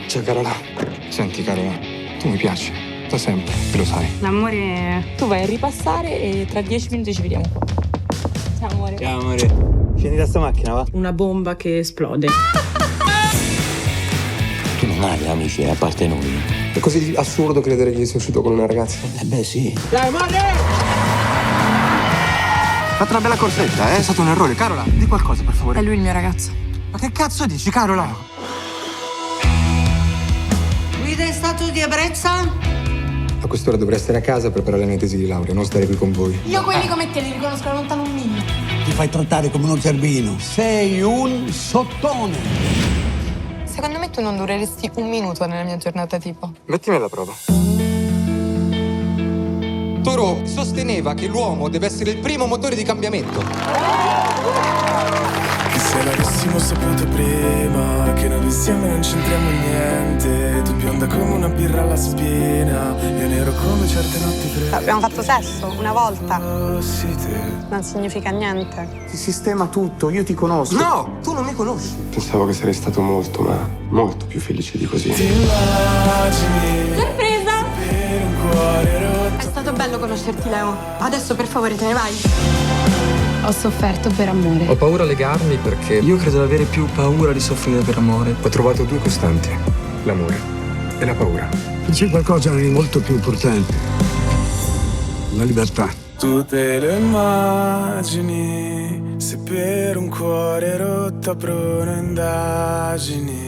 Ciao Carola. Senti Carola, tu mi piaci, da sempre, e lo sai. L'amore, tu vai a ripassare e tra 10 minuti ci vediamo qua. Ciao amore. Ciao amore. Scendi da sta macchina, va? Una bomba che esplode. Tu non hai amici, a parte noi. È così assurdo credere che io sia uscito con una ragazza. Eh beh, sì. Dai, amore! Fate una bella corsetta, eh? È stato un errore. Carola, di qualcosa, per favore. È lui il mio ragazzo. Ma che cazzo dici, Carola? Guida in stato di ebbrezza? A quest'ora dovrei essere a casa a preparare la mia tesi di laurea, non stare qui con voi. Io quelli come te li riconosco da lontano un miglio. Ti fai trattare come uno zerbino. Sei un sottone. Secondo me tu non dureresti un minuto nella mia giornata tipo. Mettimi alla prova. Toro sosteneva che l'uomo deve essere il primo motore di cambiamento. Se l'avessimo saputo prima, che noi insieme non c'entriamo niente. Tu bionda come una birra alla spiena, io nero come certe notti fredde. Abbiamo fatto sesso una volta. Sì, te. Non significa niente. Si sistema tutto, io ti conosco. No, tu non mi conosci. Pensavo che sarei stato molto, ma molto più felice di così. Ti immagini Sorpresa! per un cuore rotto. È stato bello conoscerti, Leo. Adesso per favore te ne vai. Ho sofferto per amore. Ho paura a legarmi perché io credo di avere più paura di soffrire per amore. Ho trovato due costanti, l'amore e la paura. C'è qualcosa di molto più importante. La libertà. Tu te lo immagini, se per un cuore rotto apro un'indagine.